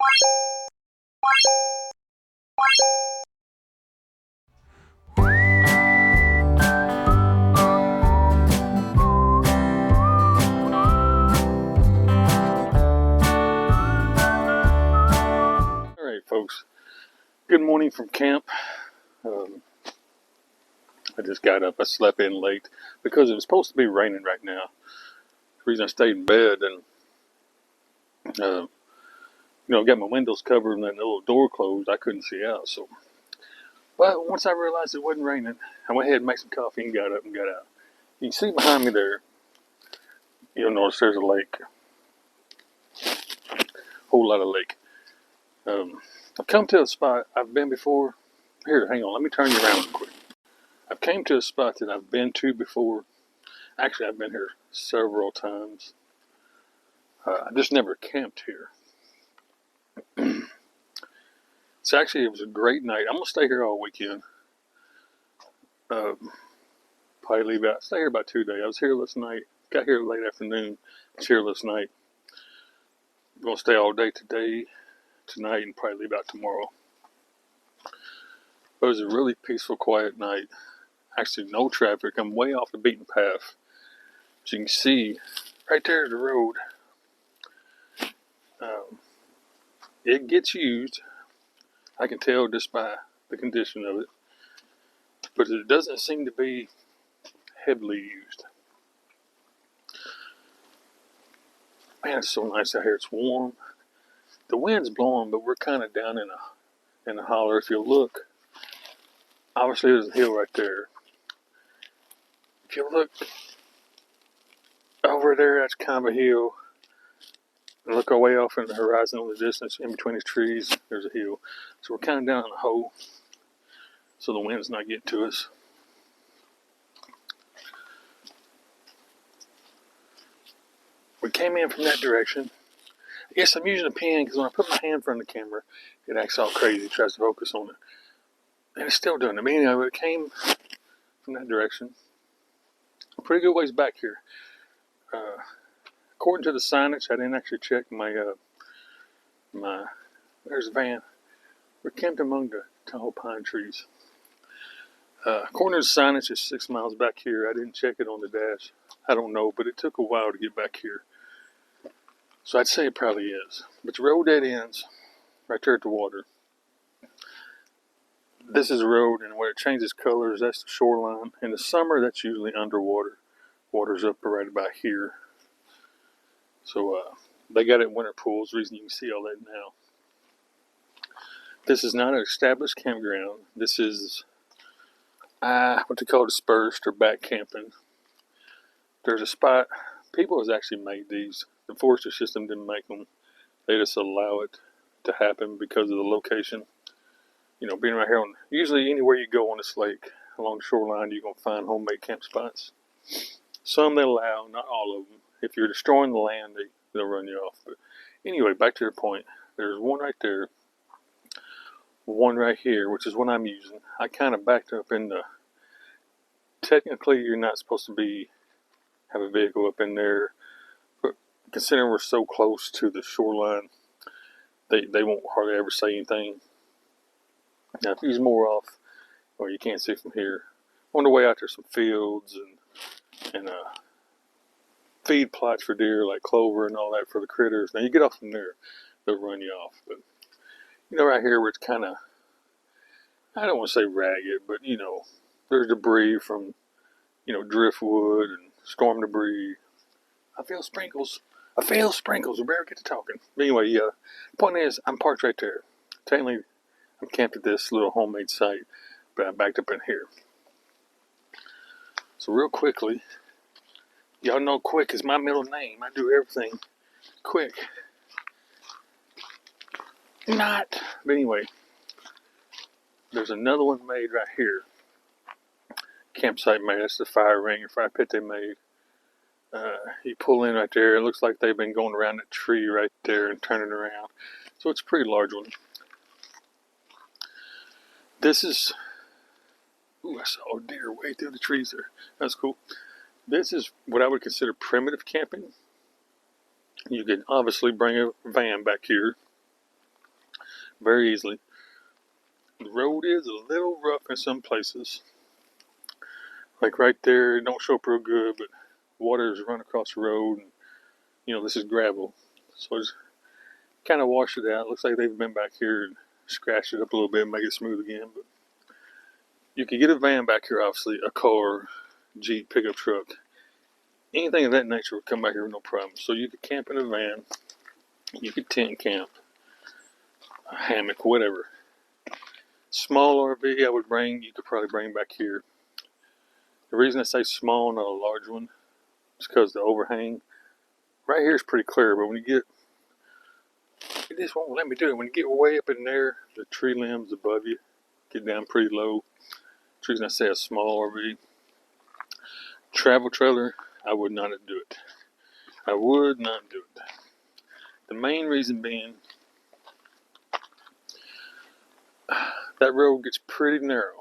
Alright folks, good morning from camp. I just got up. I slept in late because it was supposed to be raining right now. The reason I stayed in bed and got my windows covered and that little door closed, I couldn't see out. So, but once I realized it wasn't raining, I went ahead and made some coffee and got up and got out. You can see behind me there, you'll notice there's a lake. Whole lot of lake. I've come to a spot I've been before. Here, hang on, let me turn you around real quick. I've came to a spot that I've been to before. Actually, I've been here several times. I just never camped here. So actually, it was a great night. I'm gonna stay here all weekend. Probably leave out. Stay here about 2 days. I was here last night. Got here late afternoon. Was here last night. I'm gonna stay all day today, tonight, and probably leave out tomorrow. It was a really peaceful, quiet night. Actually, no traffic. I'm way off the beaten path. As you can see, right there is the road. It gets used. I can tell just by the condition of it. But it doesn't seem to be heavily used. Man, it's so nice out here. It's warm. The wind's blowing, but we're kind of down in a holler. If you look, obviously there's a hill right there. If you look over there, that's kind of a hill. And look away off in the horizon on the distance, in between the trees, there's a hill. So we're kind of down in a hole, so the wind's not getting to us. We came in from that direction. I guess I'm using a pen because when I put my hand in front of the camera, it acts all crazy, it tries to focus on it. And it's still doing it. But anyway, we came from that direction. A pretty good ways back here. According to the signage, I didn't actually check there's a van. We're camped among the tall pine trees. According to the signage, it's 6 miles back here. I didn't check it on the dash. I don't know, but it took a while to get back here. So I'd say it probably is. But the road dead ends right there at the water. This is a road, and where it changes colors, that's the shoreline. In the summer, that's usually underwater. Water's up right about here. So they got it in winter pools, the reason you can see all that now. This is not an established campground. This is what they call dispersed or back camping. There's a spot, people has actually made these. The forestry system didn't make them. They just allow it to happen because of the location. You know, being right here on, usually anywhere you go on this lake, along the shoreline, you're going to find homemade camp spots. Some they allow, not all of them. If you're destroying the land, they'll run you off. But anyway, back to your point. There's one right there, one right here, which is what I'm using. I kind of backed up in the, technically you're not supposed to have a vehicle up in there, but considering we're so close to the shoreline, they won't hardly ever say anything. Now if you're more off, or you can't see from here, on the way out there's some fields and feed plots for deer, like clover and all that for the critters. Now you get off from there, they'll run you off. But you know, right here where it's kind of, I don't want to say ragged, but you know, there's debris from, you know, driftwood and storm debris. I feel sprinkles. We better get to talking. But anyway, yeah. The point is, I'm parked right there. Technically, I'm camped at this little homemade site, but I backed up in here. So real quickly, y'all know Quick is my middle name. I do everything quick. Not. But anyway, there's another one made right here. Campsite made. That's the fire ring or fire pit they made. You pull in right there. It looks like they've been going around that tree right there and turning around. So it's a pretty large one. This is, ooh, I saw a deer way through the trees there. That's cool. This is what I would consider primitive camping. You can obviously bring a van back here. very easily. The road is a little rough in some places. Like right there, it don't show up real good, but water is running across the road, and this is gravel. So it's kind of washed it out. Looks like they've been back here and scratched it up a little bit and make it smooth again. But you can get a van back here, obviously, a car, Jeep, pickup truck. Anything of that nature would come back here with no problem. So you could camp in a van, you could tent camp, a hammock, whatever. Small RV you could probably bring back here. The reason I say small, not a large one, is because the overhang right here is pretty clear, but when it just won't let me do it. When you get way up in there, the tree limbs above you get down pretty low. That's the reason I say a small RV. Travel trailer, I would not do it. I would not do it. The main reason being, that road gets pretty narrow.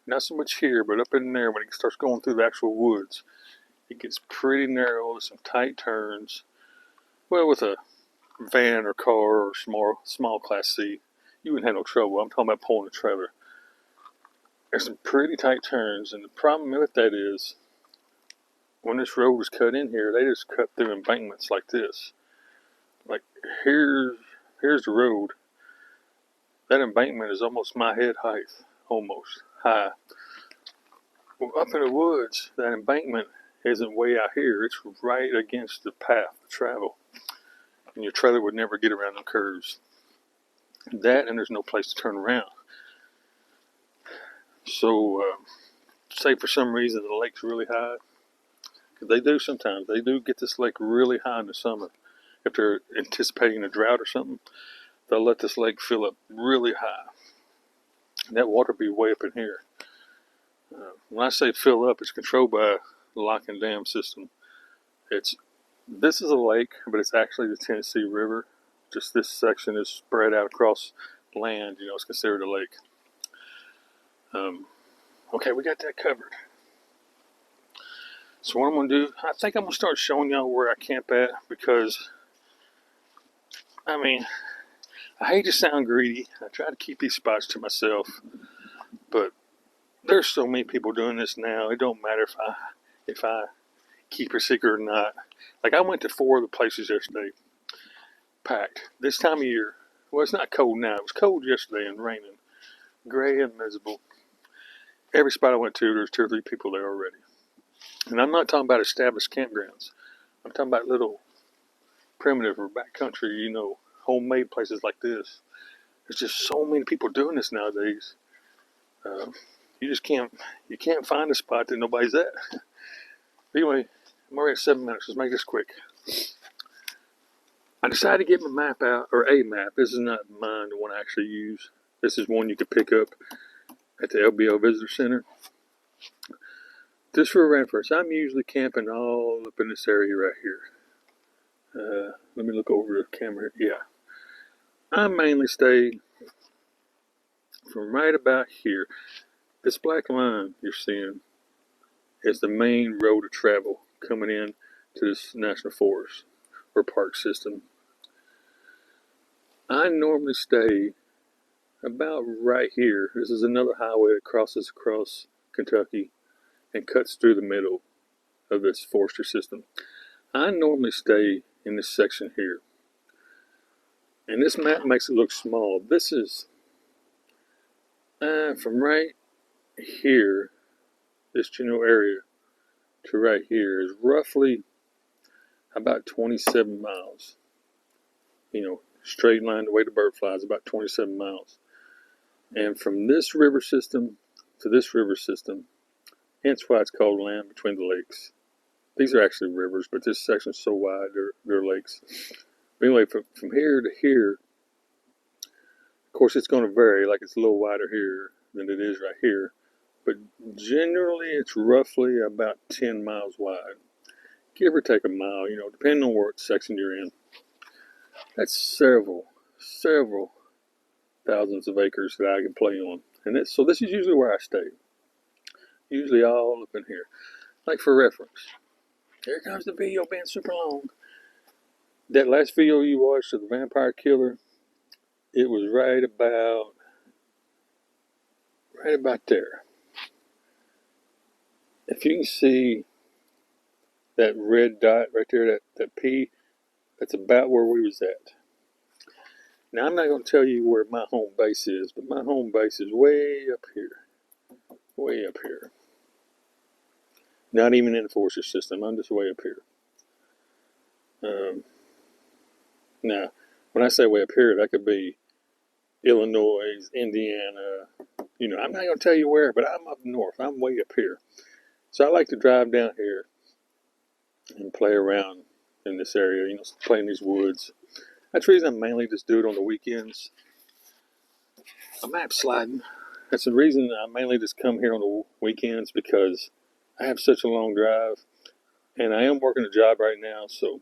Not so much here, but up in there when it starts going through the actual woods, it gets pretty narrow with some tight turns. Well, with a van or car or small class C, you wouldn't have no trouble. I'm talking about pulling a trailer. There's some pretty tight turns, and the problem with that is, when this road was cut in here, they just cut through embankments like this. Like here's the road. That embankment is almost my head height, almost high. Well, up in the woods, that embankment isn't way out here. It's right against the path of travel, and your trailer would never get around the curves. That, and there's no place to turn around. So, say for some reason the lake's really high, because they do sometimes. They do get this lake really high in the summer. If they're anticipating a drought or something, they'll let this lake fill up really high. And that water will be way up in here. When I say fill up, it's controlled by the lock and dam system. This is a lake, but it's actually the Tennessee River. Just this section is spread out across land. It's considered a lake. Okay, we got that covered. So what I'm going to do, I think I'm going to start showing y'all where I camp at, because, I hate to sound greedy. I try to keep these spots to myself, but there's so many people doing this now. It don't matter if I keep a secret or not. Like, I went to 4 of the places yesterday, packed. This time of year, well, it's not cold now. It was cold yesterday and raining, gray and miserable. Every spot I went to, there's 2 or 3 people there already. And I'm not talking about established campgrounds. I'm talking about little primitive or backcountry, homemade places like this. There's just so many people doing this nowadays. You can't find a spot that nobody's at. Anyway, I'm already at 7 minutes. Let's make this quick. I decided to get my map out, or a map. This is not mine, the one I actually use. This is one you could pick up at the LBO Visitor Center. Just for reference, I'm usually camping all up in this area right here. Let me look over the camera here. Yeah. I mainly stay from right about here. This black line you're seeing is the main road of travel coming in to this national forest or park system. I normally stay about right here. This is another highway that crosses across Kentucky and cuts through the middle of this forestry system. I normally stay in this section here. And this map makes it look small. This is from right here, this general area, to right here is roughly about 27 miles. Straight line the way the bird flies, about 27 miles. And from this river system to this river system, hence why it's called land between the lakes. These are actually rivers, but this section's so wide, they're lakes. But anyway, from here to here, of course it's going to vary, like it's a little wider here than it is right here. But generally it's roughly about 10 miles wide. Give or take a mile, depending on what section you're in. That's several thousands of acres that I can play on. And so this is usually where I stay. Usually all up in here. Like for reference, here comes the video being super long. That last video you watched of the vampire killer, it was right about there. If you can see that red dot right there, that P, that's about where we was at. Now, I'm not going to tell you where my home base is, but my home base is way up here. Way up here. Not even in the forestry system. I'm just way up here. Now, when I say way up here, that could be Illinois, Indiana. You know, I'm not going to tell you where, but I'm up north. I'm way up here. So I like to drive down here and play around in this area, you know, play in these woods. That's the reason I mainly just do it on the weekends. I'm map sliding. That's the reason I mainly just come here on the weekends, because I have such a long drive, and I am working a job right now. So,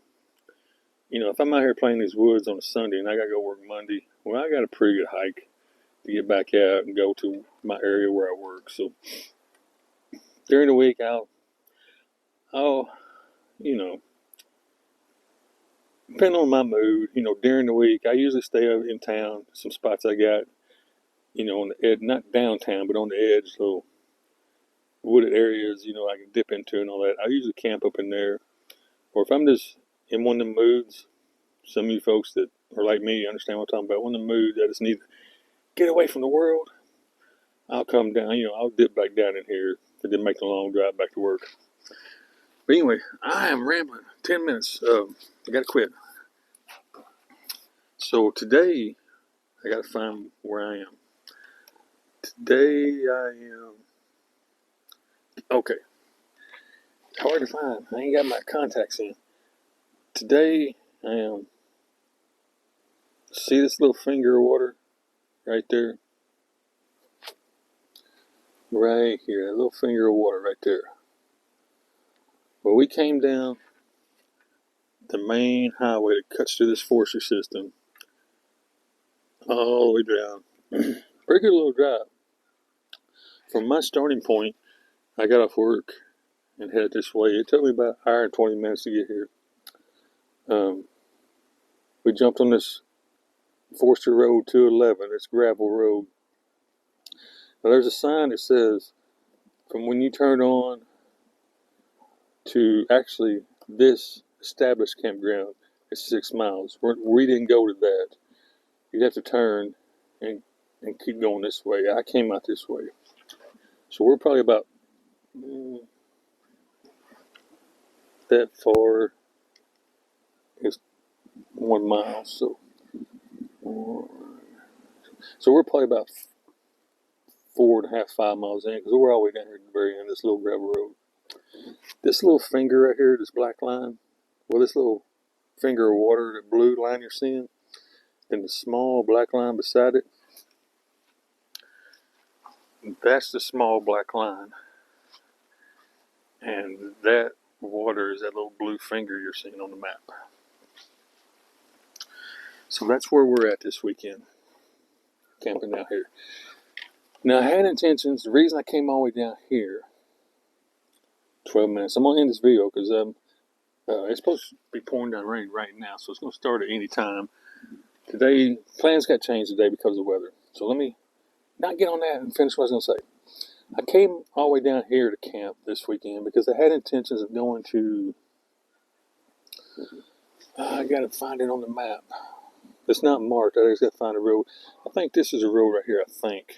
you know, if I'm out here playing these woods on a Sunday and I got to go work Monday, well, I got a pretty good hike to get back out and go to my area where I work. So during the week, I'll, you know, depending on my mood, you know, during the week, I usually stay in town. Some spots I got, you know, on the edge, not downtown, but on the edge, so wooded areas, you know, I can dip into and all that. I usually camp up in there. Or if I'm just in one of them moods, some of you folks that are like me understand what I'm talking about. One of the moods I just need to get away from the world, I'll come down, you know, I'll dip back down in here and then make a long drive back to work. But anyway, I am rambling. 10 minutes. I got to quit. So today, I got to find where I am. Today, I am. Okay. Hard to find. I ain't got my contacts in. Today, I am. See this little finger of water right there? Right here. That little finger of water right there. Well, we came down the main highway that cuts through this forestry system all the way down. Pretty good little drive. From my starting point, I got off work and headed this way. It took me about an hour and 20 minutes to get here. We jumped on this Forestry Road 211. It's gravel road. Now there's a sign that says, from when you turn on to actually this established campground, it's 6 miles. We didn't go to that. You'd have to turn and keep going this way. I came out this way. So we're probably about that far. It's 1 mile. So we're probably about 4.5, 5 miles in, because we're all the way down here at the very end of this little gravel road. This little finger right here, this black line, well, this little finger of water, the blue line you're seeing, and the small black line beside it, that's the small black line. And that water is that little blue finger you're seeing on the map. So that's where we're at this weekend, camping out here. Now, I had intentions. The reason I came all the way down here, 12 minutes. I'm going to end this video because it's supposed to be pouring down rain right now, so it's going to start at any time. Today, plans got changed today because of the weather. So let me not get on that and finish what I was going to say. I came all the way down here to camp this weekend because I had intentions of going to, I got to find it on the map. It's not marked. I just got to find a road. I think this is a road right here, I think.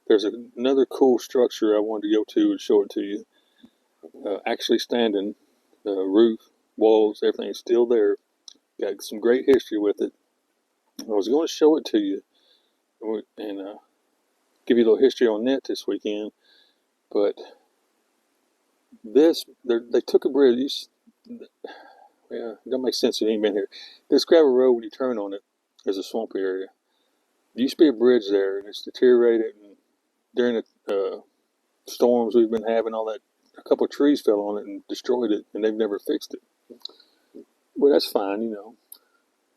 There's another cool structure I wanted to go to and show it to you. Actually standing, roof, walls, everything's still there. Got some great history with it. I was going to show it to you and give you a little history on that this weekend. But they took a bridge. Yeah, it don't make sense if you ain't been here. This gravel road, when you turn on it, is a swampy area. There used to be a bridge there, and it's deteriorated. And during the storms we've been having, all that, a couple of trees fell on it and destroyed it, and they've never fixed it. Well, that's fine, you know,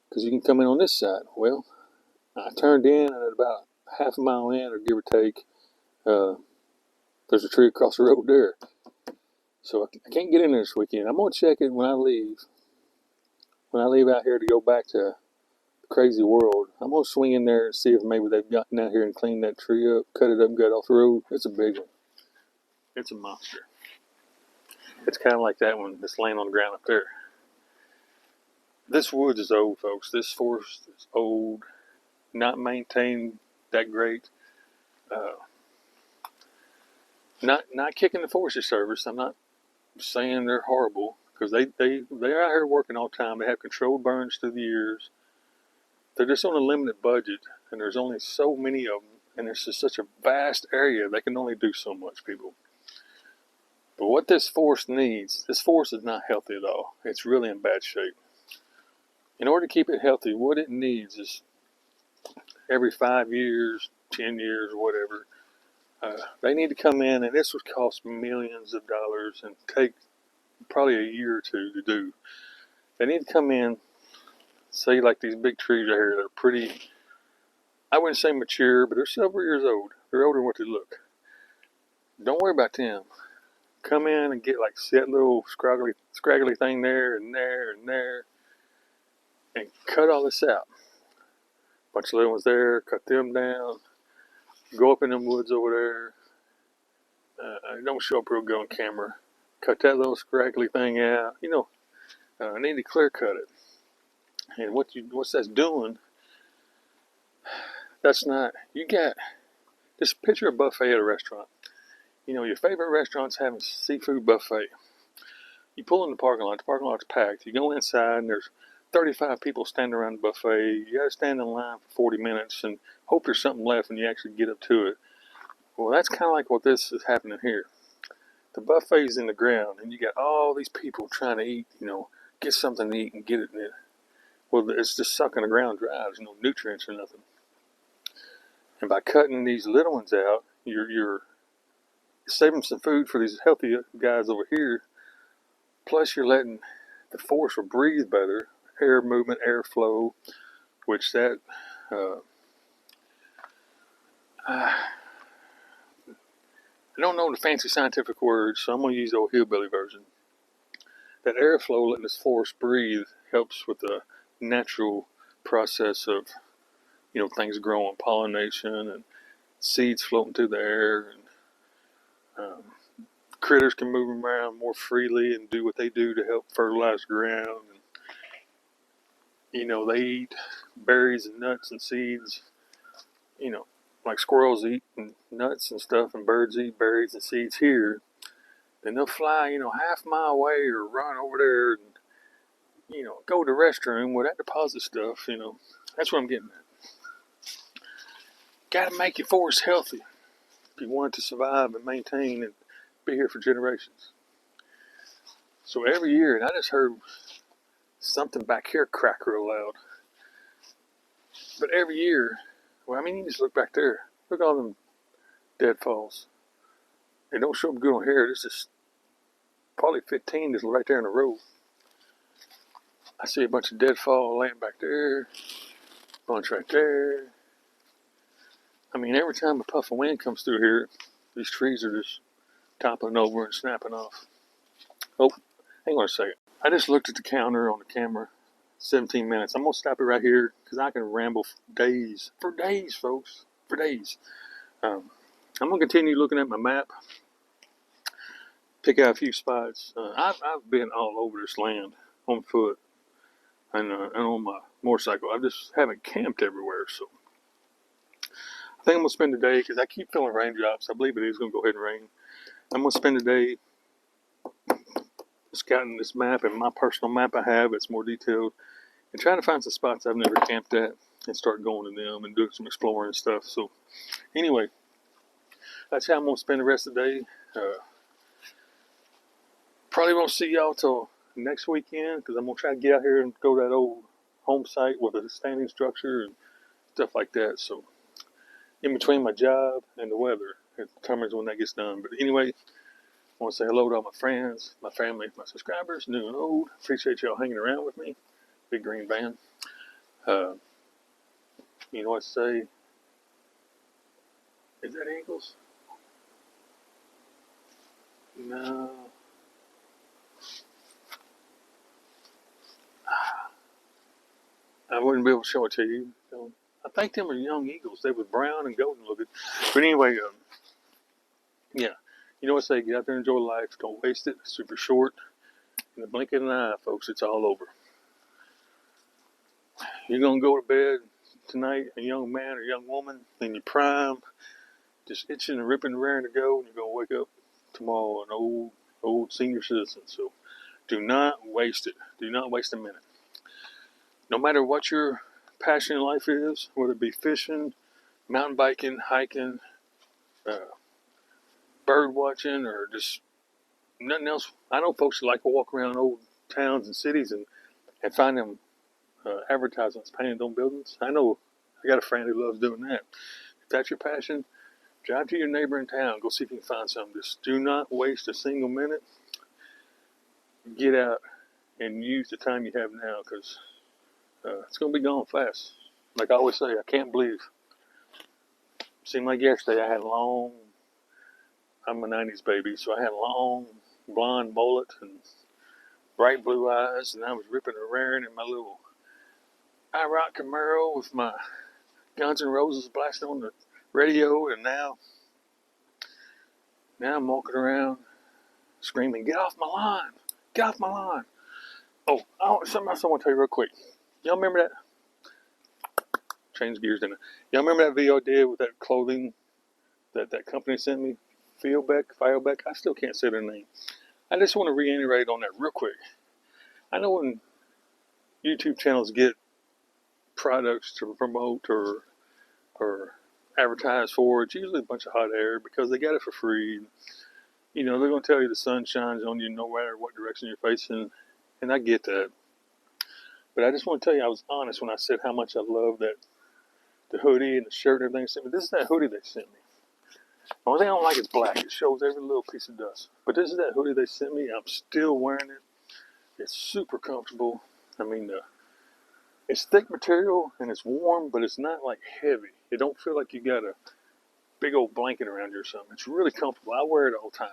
because you can come in on this side. Well, I turned in, and at about half a mile in, or give or take, there's a tree across the road there. So I can't get in there this weekend. I'm going to check it when I leave. When I leave out here to go back to crazy world. I'm gonna swing in there and see if maybe they've gotten out here and cleaned that tree up, cut it up, and got it off the road. It's a big one. It's a monster. It's kind of like that one that's laying on the ground up there. This woods is old, folks. This forest is old, not maintained that great. Uh, not kicking the Forestry Service. I'm not saying they're horrible, because they're out here working all the time. They have controlled burns through the years. They're just on a limited budget, and there's only so many of them, and it's just such a vast area. They can only do so much, people. But what this forest needs, this forest is not healthy at all. It's really in bad shape. In order to keep it healthy, what it needs is every 5 years, 10 years, whatever, they need to come in, and this would cost millions of dollars and take probably a year or two to do. They need to come in, say like these big trees right here, they're pretty, I wouldn't say mature, but they're several years old. They're older than what they look. Don't worry about them. Come in and get like that little scraggly thing there and there and there, and cut all this out. Bunch of little ones there, cut them down, go up in them woods over there. Don't show up real good on camera. Cut that little scraggly thing out. I need to clear cut it. And what's that's doing, that's not, you got, just picture a buffet at a restaurant. Your favorite restaurant's having a seafood buffet. You pull in the parking lot's packed. You go inside and there's 35 people standing around the buffet. You gotta stand in line for 40 minutes and hope there's something left when you actually get up to it. Well, that's kind of like what this is happening here. The buffet's in the ground and you got all these people trying to eat, get something to eat and get it in. Well, it's just sucking the ground dry. There's no nutrients or nothing. And by cutting these little ones out, you're saving some food for these healthy guys over here. Plus, you're letting the forest will breathe better, air movement, airflow, which that I don't know the fancy scientific words, so I'm going to use the old hillbilly version. That airflow, letting this forest breathe, helps with the natural process of, things growing, pollination, and seeds floating through the air, and critters can move around more freely and do what they do to help fertilize the ground. And, they eat berries and nuts and seeds, like squirrels eat nuts and stuff, and birds eat berries and seeds here. Then they'll fly, half a mile away or run over there and, go to the restroom where that deposit stuff, that's what I'm getting at. Got to make your forest healthy if you want it to survive and maintain and be here for generations. So every year, and I just heard something back here crack real loud. But every year, you just look back there. Look at all them deadfalls. They don't show up good on here. This is probably 15 just right there in the road. I see a bunch of deadfall laying back there. Bunch right there. Every time a puff of wind comes through here, these trees are just toppling over and snapping off. Oh, hang on a second. I just looked at the counter on the camera. 17 minutes. I'm going to stop it right here because I can ramble for days. For days, folks. For days. I'm going to continue looking at my map. Pick out a few spots. I've been all over this land on foot and on my motorcycle. I just haven't camped everywhere. So I think I'm going to spend the day, because I keep feeling raindrops. I believe it is going to go ahead and rain. I'm going to spend the day scouting this map, and my personal map I have. It's more detailed. And trying to find some spots I've never camped at and start going to them and doing some exploring and stuff. So anyway, that's how I'm going to spend the rest of the day. Probably won't see y'all till next weekend, because I'm going to try to get out here and go to that old home site with a standing structure and stuff like that. So in between my job and the weather, it determines when that gets done. But anyway, I want to say hello to all my friends, my family, my subscribers, new and old. Appreciate y'all hanging around with me. Big green van. You know what to say? Is that Eagles? No. I wouldn't be able to show it to you. I think them are young eagles. They were brown and golden looking. But anyway, yeah. You know what I say? Get out there and enjoy life. Don't waste it. It's super short. In the blink of an eye, folks, it's all over. You're going to go to bed tonight, a young man or young woman in your prime, just itching and ripping and raring to go, and you're going to wake up tomorrow an old senior citizen. So do not waste it. Do not waste a minute. No matter what your passion in life is, whether it be fishing, mountain biking, hiking, uh, bird watching, or just nothing else. I know folks that like to walk around old towns and cities and find them advertisements painted on buildings. I know I got a friend who loves doing that. If that's your passion, drive to your neighboring town. Go see if you can find something. Just do not waste a single minute. Get out and use the time you have now, because it's going to be gone fast. Like I always say, I can't believe. Seemed like yesterday I had I'm a 90s baby, so I had long blonde mullet and bright blue eyes, and I was ripping and raring in my little IROC Camaro with my Guns N' Roses blasting on the radio, and now I'm walking around screaming, "Get off my line! Get off my line!" Oh, something else I want to tell you real quick. Y'all remember that? Change gears, didn't it? Y'all remember that video I did with that clothing that company sent me? Filebeck? I still can't say their name. I just want to reiterate on that real quick. I know when YouTube channels get products to promote or advertise for, it's usually a bunch of hot air because they got it for free. You know, they're going to tell you the sun shines on you no matter what direction you're facing, and I get that. But I just want to tell you I was honest when I said how much I love the hoodie and the shirt and everything they sent me. This is that hoodie they sent me. The only thing I don't like is black. It shows every little piece of dust. But this is that hoodie they sent me. I'm still wearing it. It's super comfortable. I mean, it's thick material and it's warm, but it's not like heavy. It don't feel like you got a big old blanket around you or something. It's really comfortable. I wear it all the time.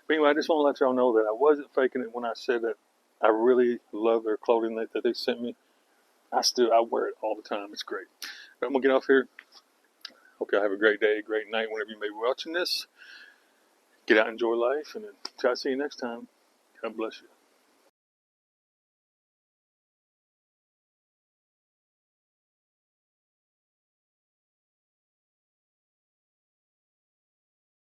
But anyway, I just want to let y'all know that I wasn't faking it when I said that I really love their clothing that they sent me. I wear it all the time. It's great. But I'm going to get off here. Hope y'all have a great day, great night whenever you may be watching this. Get out and enjoy life, and until I see you next time, God bless you.